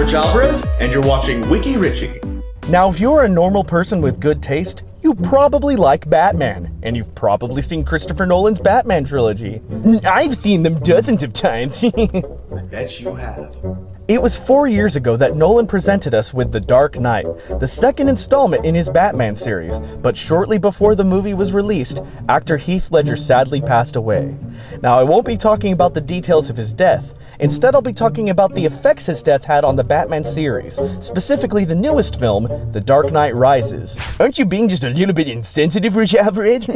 Rich Alvarez, and you're watching Wiki Richie. Now, if you're a normal person with good taste, you probably like Batman, and you've probably seen Christopher Nolan's Batman trilogy. I've seen them dozens of times. I bet you have. It was 4 years ago that Nolan presented us with The Dark Knight, the second installment in his Batman series, but shortly before the movie was released, actor Heath Ledger sadly passed away. Now, I won't be talking about the details of his death. Instead, I'll be talking about the effects his death had on the Batman series, specifically the newest film, The Dark Knight Rises. Aren't you being just a little bit insensitive, Rich Alvarez?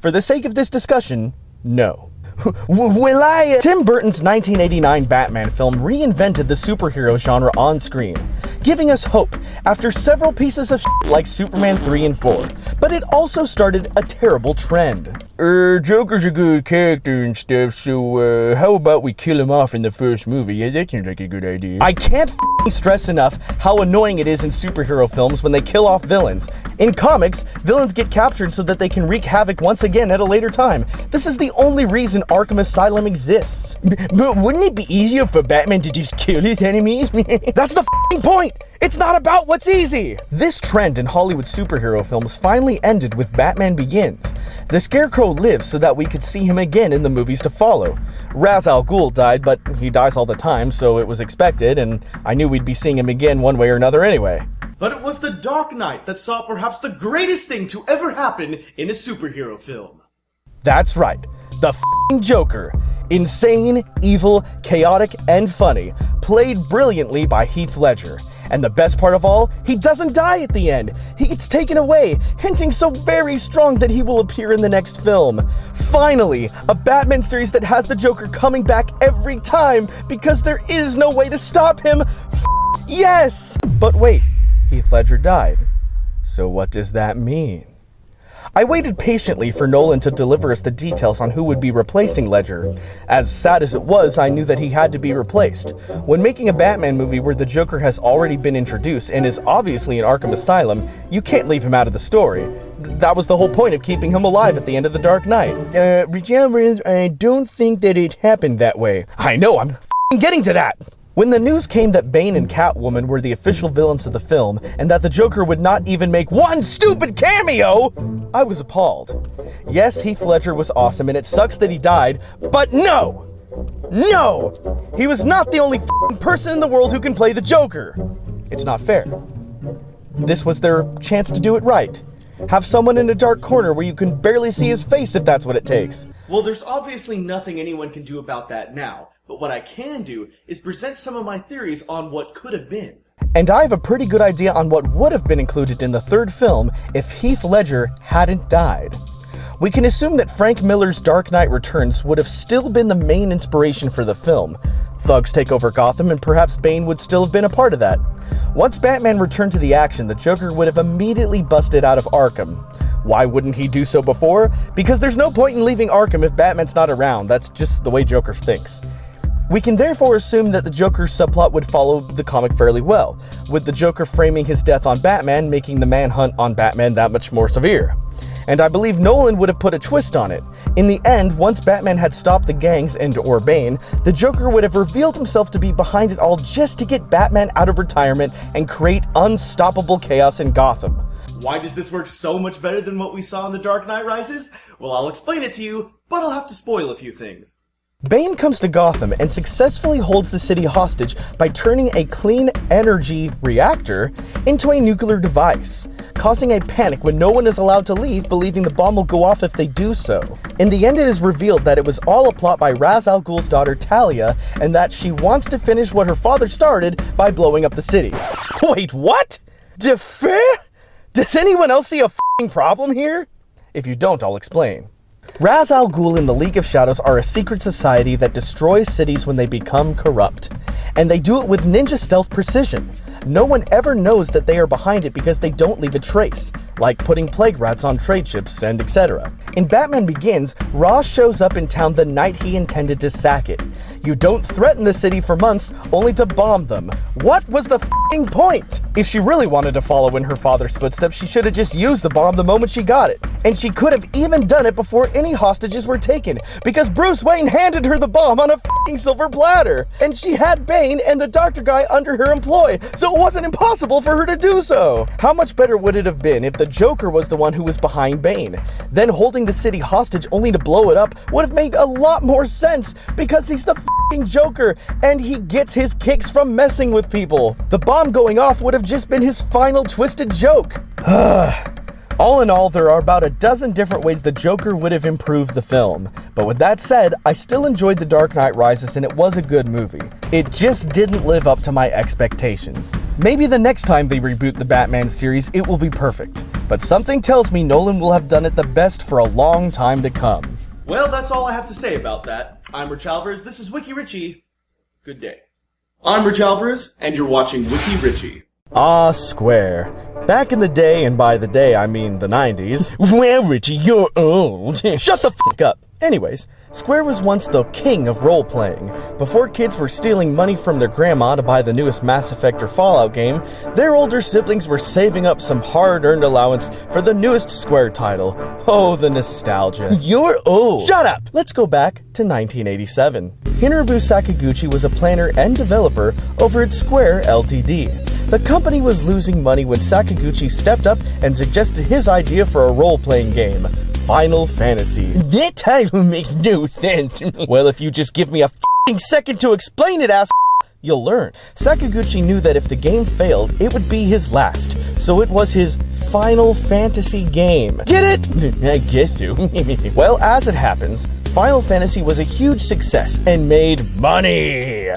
For the sake of this discussion, no. Tim Burton's 1989 Batman film reinvented the superhero genre on screen, giving us hope after several pieces of shit like Superman 3 and 4, but it also started a terrible trend. Joker's a good character and stuff, so how about we kill him off in the first movie? Yeah, that seems like a good idea. I can't stress enough how annoying it is in superhero films when they kill off villains. In comics, villains get captured so that they can wreak havoc once again at a later time. This is the only reason Arkham Asylum exists. But wouldn't it be easier for Batman to just kill his enemies? That's the point! It's not about what's easy! This trend in Hollywood superhero films finally ended with Batman Begins. The Scarecrow lives so that we could see him again in the movies to follow. Ra's al Ghul died, but he dies all the time, so it was expected, and I knew we'd be seeing him again one way or another anyway. But it was The Dark Knight that saw perhaps the greatest thing to ever happen in a superhero film. That's right, the Joker. Insane, evil, chaotic, and funny. Played brilliantly by Heath Ledger. And the best part of all, he doesn't die at the end. He gets taken away, hinting so very strong that he will appear in the next film. Finally, a Batman series that has the Joker coming back every time because there is no way to stop him. Yes! But wait, Heath Ledger died. So what does that mean? I waited patiently for Nolan to deliver us the details on who would be replacing Ledger. As sad as it was, I knew that he had to be replaced. When making a Batman movie where the Joker has already been introduced and is obviously in Arkham Asylum, you can't leave him out of the story. That was the whole point of keeping him alive at the end of The Dark Knight. Rich Alvarez, I don't think that it happened that way. I know, I'm getting to that! When the news came that Bane and Catwoman were the official villains of the film, and that the Joker would not even make one stupid cameo, I was appalled. Yes, Heath Ledger was awesome, and it sucks that he died, but no! No! He was not the only person in the world who can play the Joker! It's not fair. This was their chance to do it right. Have someone in a dark corner where you can barely see his face if that's what it takes. Well, there's obviously nothing anyone can do about that now, but what I can do is present some of my theories on what could have been. And I have a pretty good idea on what would have been included in the third film if Heath Ledger hadn't died. We can assume that Frank Miller's Dark Knight Returns would have still been the main inspiration for the film. Thugs take over Gotham, and perhaps Bane would still have been a part of that. Once Batman returned to the action, the Joker would have immediately busted out of Arkham. Why wouldn't he do so before? Because there's no point in leaving Arkham if Batman's not around. That's just the way Joker thinks. We can therefore assume that the Joker's subplot would follow the comic fairly well, with the Joker framing his death on Batman, making the manhunt on Batman that much more severe. And I believe Nolan would have put a twist on it. In the end, once Batman had stopped the gangs and/or Bane, the Joker would have revealed himself to be behind it all just to get Batman out of retirement and create unstoppable chaos in Gotham. Why does this work so much better than what we saw in The Dark Knight Rises? Well, I'll explain it to you, but I'll have to spoil a few things. Bane comes to Gotham and successfully holds the city hostage by turning a clean energy reactor into a nuclear device, causing a panic when no one is allowed to leave, believing the bomb will go off if they do so. In the end, it is revealed that it was all a plot by Ra's al Ghul's daughter Talia, and that she wants to finish what her father started by blowing up the city. Wait, what? Defer? Does anyone else see a problem here? If you don't, I'll explain. Ra's al Ghul and the League of Shadows are a secret society that destroys cities when they become corrupt. And they do it with ninja stealth precision. No one ever knows that they are behind it because they don't leave a trace, like putting plague rats on trade ships and etc. In Batman Begins, Ra's shows up in town the night he intended to sack it. You don't threaten the city for months, only to bomb them. What was the f***ing point. If she really wanted to follow in her father's footsteps, she should have just used the bomb the moment she got it. And she could have even done it before any hostages were taken, because Bruce Wayne handed her the bomb on a f***ing silver platter. And she had Bane and the doctor guy under her employ, so it wasn't impossible for her to do so. How much better would it have been if the Joker was the one who was behind Bane? Then holding the city hostage only to blow it up would have made a lot more sense, because he's the f***ing Joker, and he gets his kicks from messing with people. The bomb going off would have just been his final twisted joke. All in all, there are about a dozen different ways the Joker would have improved the film. But with that said, I still enjoyed The Dark Knight Rises and it was a good movie. It just didn't live up to my expectations. Maybe the next time they reboot the Batman series, it will be perfect. But something tells me Nolan will have done it the best for a long time to come. Well, that's all I have to say about that. I'm Rich Alvarez, this is Wiki Richie. Good day. I'm Rich Alvarez, and you're watching Wiki Richie. Ah, Square. Back in the day, and by the day I mean the 90s. Well, Richie, you're old. Shut the f*** up. Anyways, Square was once the king of role-playing. Before kids were stealing money from their grandma to buy the newest Mass Effect or Fallout game, their older siblings were saving up some hard-earned allowance for the newest Square title. Oh, the nostalgia. You're old. Shut up! Let's go back to 1987. Hinobu Sakaguchi was a planner and developer over at Square Ltd. The company was losing money when Sakaguchi stepped up and suggested his idea for a role-playing game, Final Fantasy. That title makes no sense. Well, if you just give me a f***ing second to explain it, ass, you'll learn. Sakaguchi knew that if the game failed, it would be his last, so it was his Final Fantasy game. Get it? I guess so. Well, as it happens, Final Fantasy was a huge success and made money.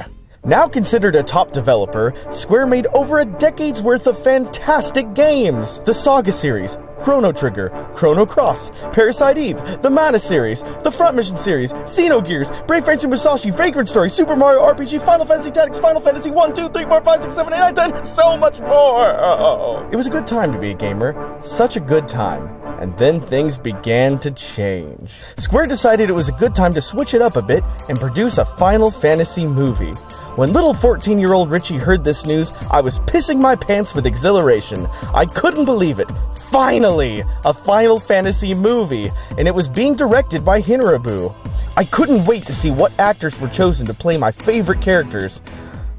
Now considered a top developer, Square made over a decade's worth of fantastic games. The Saga series, Chrono Trigger, Chrono Cross, Parasite Eve, the Mana series, the Front Mission series, Xenogears, Brave French and Musashi, Vagrant Story, Super Mario RPG, Final Fantasy Tactics, Final Fantasy 1, 2, 3, 4, 5, 6, 7, 8, 9, 10, and so much more! It was a good time to be a gamer. Such a good time. And then things began to change. Square decided it was a good time to switch it up a bit and produce a Final Fantasy movie. When little 14-year-old Richie heard this news, I was pissing my pants with exhilaration. I couldn't believe it. Finally! A Final Fantasy movie! And it was being directed by Hinobu. I couldn't wait to see what actors were chosen to play my favorite characters.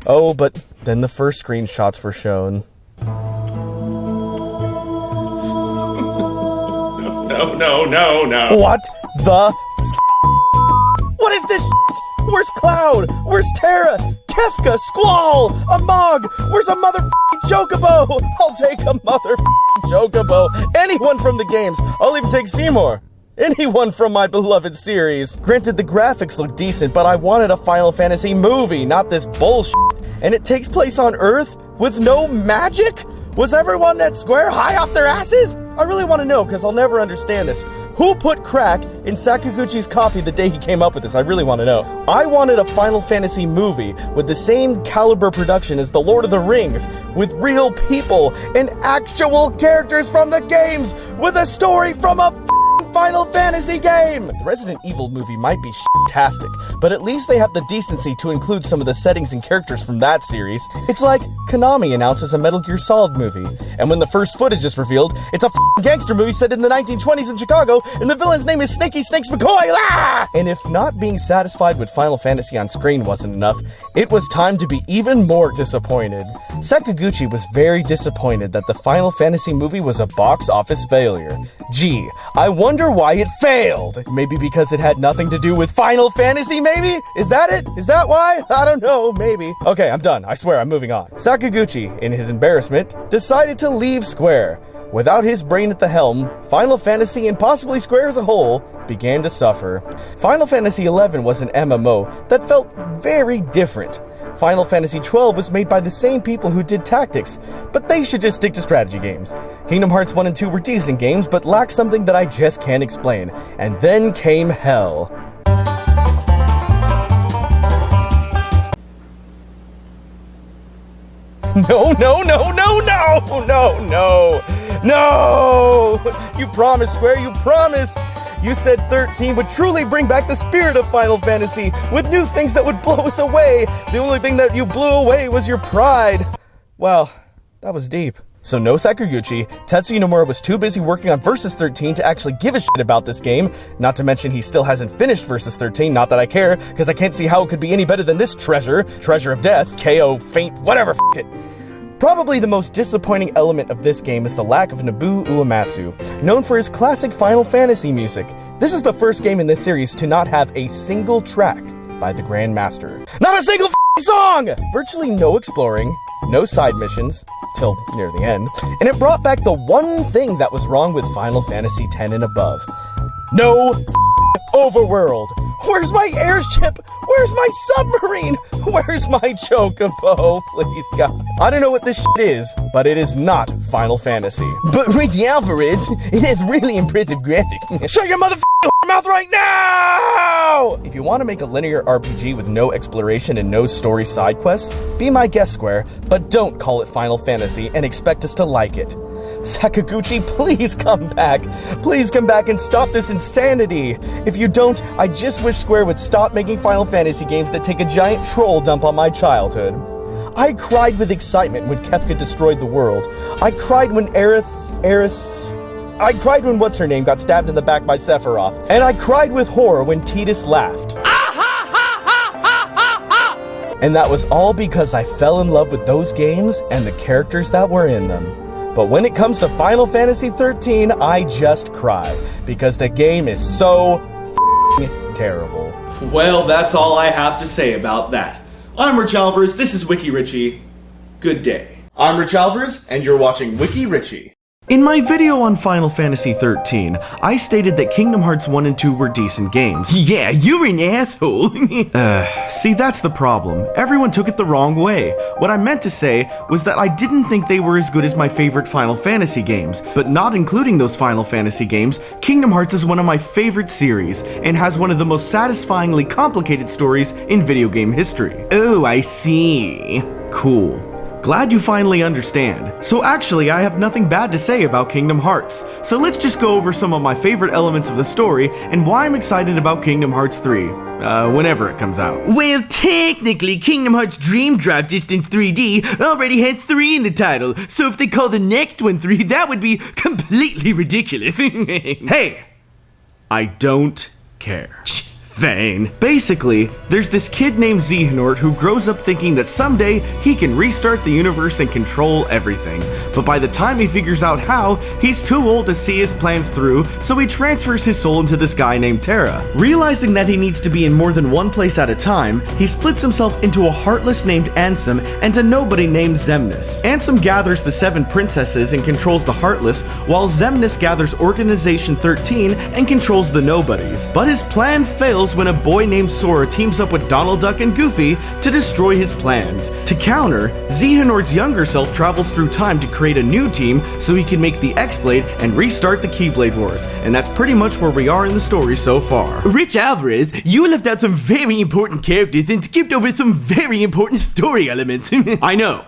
Oh, but then the first screenshots were shown. No. What the What is this shit? Where's Cloud? Where's Terra? Kefka? Squall? Amog? Where's a motherfucking Chocobo? I'll take a motherfucking Chocobo. Anyone from the games. I'll even take Seymour. Anyone from my beloved series. Granted, the graphics look decent, but I wanted a Final Fantasy movie, not this bullshit. And it takes place on Earth with no magic? Was everyone at Square high off their asses? I really want to know, because I'll never understand this. Who put crack in Sakaguchi's coffee the day he came up with this? I really want to know. I wanted a Final Fantasy movie with the same caliber production as The Lord of the Rings, with real people and actual characters from the games, with a story from a Final Fantasy game! The Resident Evil movie might be shit-tastic, but at least they have the decency to include some of the settings and characters from that series. It's like Konami announces a Metal Gear Solid movie, and when the first footage is revealed, it's a gangster movie set in the 1920s in Chicago, and the villain's name is Snaky Snakes McCoy! Ah! And if not being satisfied with Final Fantasy on screen wasn't enough, it was time to be even more disappointed. Sakaguchi was very disappointed that the Final Fantasy movie was a box office failure. Gee, I wonder why it failed. Maybe because it had nothing to do with Final Fantasy, maybe? Is that it? Is that why? I don't know, maybe. Okay, I'm done. I swear, I'm moving on. Sakaguchi, in his embarrassment, decided to leave Square. Without his brain at the helm, Final Fantasy and possibly Square as a whole began to suffer. Final Fantasy XI was an MMO that felt very different. Final Fantasy XII was made by the same people who did Tactics, but they should just stick to strategy games. Kingdom Hearts 1 and 2 were decent games, but lacked something that I just can't explain. And then came Hell. No! You promised, Square, you promised! You said 13 would truly bring back the spirit of Final Fantasy, with new things that would blow us away. The only thing that you blew away was your pride. Well, that was deep. So no Sakaguchi, Tetsuya Nomura was too busy working on Versus 13 to actually give a shit about this game, not to mention he still hasn't finished Versus 13, not that I care, because I can't see how it could be any better than this Treasure of Death, KO, Faint, whatever, f it. Probably the most disappointing element of this game is the lack of Nobuo Uematsu, known for his classic Final Fantasy music. This is the first game in this series to not have a single track by the Grand Master. Not a single song! Virtually no exploring, no side missions, till near the end, and it brought back the one thing that was wrong with Final Fantasy X and above. No overworld. Where's my airship? Where's my submarine? Where's my chocobo? Please, God. I don't know what this shit is, but it is not Final Fantasy. But Rich Alvarez, it has really impressive graphics. Shut your motherfucking mouth right now! If you want to make a linear RPG with no exploration and no story side quests, be my guest, Square, but don't call it Final Fantasy and expect us to like it. Sakaguchi, please come back. Please come back and stop this insanity. If you don't, I just wish Square would stop making Final Fantasy games that take a giant troll dump on my childhood. I cried with excitement when Kefka destroyed the world. I cried when I cried when what's-her-name got stabbed in the back by Sephiroth. And I cried with horror when Tidus laughed. And that was all because I fell in love with those games and the characters that were in them. But when it comes to Final Fantasy XIII, I just cry, because the game is so terrible. Well, that's all I have to say about that. I'm Rich Alvarez, this is Wiki Richie. Good day. I'm Rich Alvarez, and you're watching Wiki Richie. In my video on Final Fantasy XIII, I stated that Kingdom Hearts 1 and 2 were decent games. Yeah, you're an asshole. See, that's the problem. Everyone took it the wrong way. What I meant to say was that I didn't think they were as good as my favorite Final Fantasy games, but not including those Final Fantasy games, Kingdom Hearts is one of my favorite series, and has one of the most satisfyingly complicated stories in video game history. Oh, I see. Cool. Glad you finally understand. So actually, I have nothing bad to say about Kingdom Hearts. So let's just go over some of my favorite elements of the story and why I'm excited about Kingdom Hearts 3. Whenever it comes out. Well, technically, Kingdom Hearts Dream Drop Distance 3D already has 3 in the title, so if they call the next one 3, that would be completely ridiculous. Hey! I don't care. Fine. Basically, there's this kid named Xehanort who grows up thinking that someday he can restart the universe and control everything. But by the time he figures out how, he's too old to see his plans through, so he transfers his soul into this guy named Terra. Realizing that he needs to be in more than one place at a time, he splits himself into a Heartless named Ansem and a nobody named Xemnas. Ansem gathers the 7 princesses and controls the Heartless, while Xemnas gathers Organization 13 and controls the nobodies. But his plan fails when a boy named Sora teams up with Donald Duck and Goofy to destroy his plans. To counter, Xehanort's younger self travels through time to create a new team so he can make the X-Blade and restart the Keyblade Wars, and that's pretty much where we are in the story so far. Rich Alvarez, you left out some very important characters and skipped over some very important story elements. I know,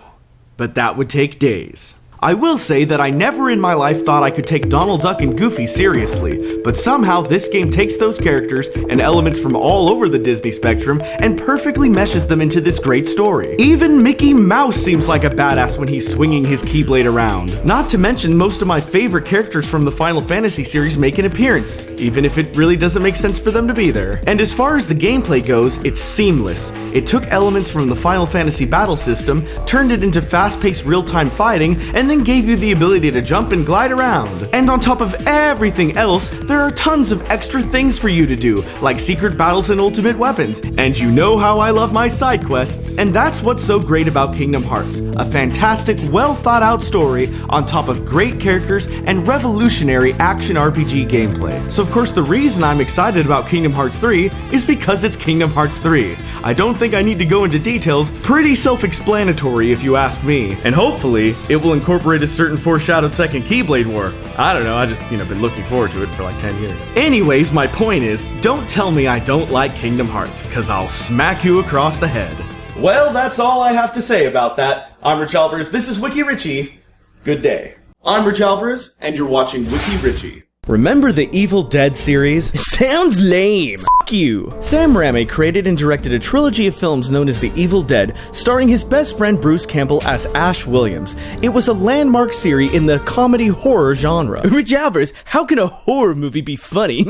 but that would take days. I will say that I never in my life thought I could take Donald Duck and Goofy seriously, but somehow this game takes those characters and elements from all over the Disney spectrum and perfectly meshes them into this great story. Even Mickey Mouse seems like a badass when he's swinging his Keyblade around. Not to mention most of my favorite characters from the Final Fantasy series make an appearance, even if it really doesn't make sense for them to be there. And as far as the gameplay goes, it's seamless. It took elements from the Final Fantasy battle system, turned it into fast-paced real-time fighting, and then gave you the ability to jump and glide around. And on top of everything else, there are tons of extra things for you to do, like secret battles and ultimate weapons. And you know how I love my side quests. And that's what's so great about Kingdom Hearts. A fantastic, well thought out story on top of great characters and revolutionary action RPG gameplay. So of course the reason I'm excited about Kingdom Hearts 3 is because it's Kingdom Hearts 3. I don't think I need to go into details, pretty self-explanatory if you ask me. And hopefully, it will incorporate a certain foreshadowed second Keyblade War. I don't know, I just, been looking forward to it for like 10 years. Anyways, my point is, don't tell me I don't like Kingdom Hearts, cause I'll smack you across the head. Well, that's all I have to say about that. I'm Rich Alvarez, this is Wiki Richie. Good day. I'm Rich Alvarez, and you're watching Wiki Richie. Remember the Evil Dead series? Sounds lame. F you. Sam Raimi created and directed a trilogy of films known as The Evil Dead, starring his best friend Bruce Campbell as Ash Williams. It was a landmark series in the comedy horror genre. Rich Alvarez, how can a horror movie be funny?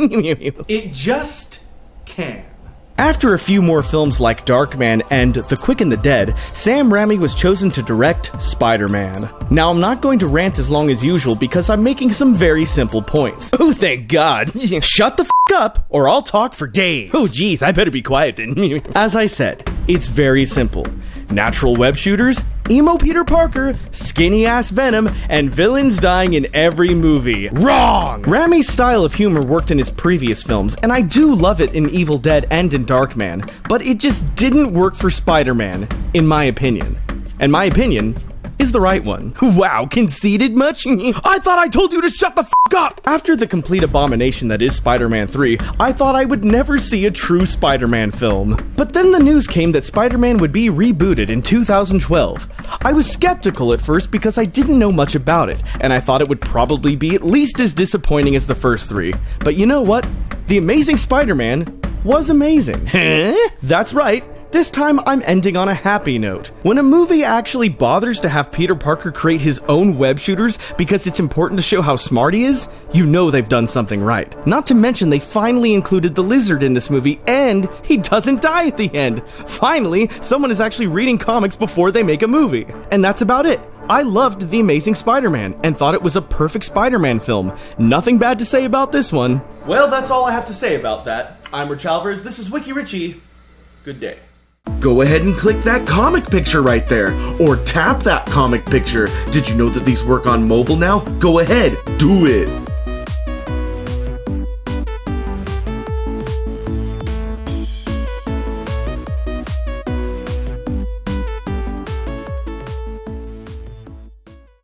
It just can. After a few more films like Darkman and The Quick and the Dead, Sam Raimi was chosen to direct Spider-Man. Now, I'm not going to rant as long as usual because I'm making some very simple points. Oh, thank God. Shut the f*** up, or I'll talk for days. Oh, geez, I better be quiet then. As I said, it's very simple. Natural web shooters, emo Peter Parker, skinny-ass Venom, and villains dying in every movie. Wrong! Raimi's style of humor worked in his previous films, and I do love it in Evil Dead and in Darkman, but it just didn't work for Spider-Man, in my opinion. And my opinion is the right one. Wow, conceited much? I thought I told you to shut the f*** up! After the complete abomination that is Spider-Man 3, I thought I would never see a true Spider-Man film. But then the news came that Spider-Man would be rebooted in 2012. I was skeptical at first because I didn't know much about it, and I thought it would probably be at least as disappointing as the first three. But you know what? The Amazing Spider-Man was amazing. Huh? That's right. This time, I'm ending on a happy note. When a movie actually bothers to have Peter Parker create his own web shooters because it's important to show how smart he is, you know they've done something right. Not to mention they finally included the Lizard in this movie, and he doesn't die at the end. Finally, someone is actually reading comics before they make a movie. And that's about it. I loved The Amazing Spider-Man and thought it was a perfect Spider-Man film. Nothing bad to say about this one. Well, that's all I have to say about that. I'm Rich Alvarez, this is Wiki Richie. Good day. Go ahead and click that comic picture right there, or tap that comic picture. Did you know that these work on mobile now? Go ahead, do it.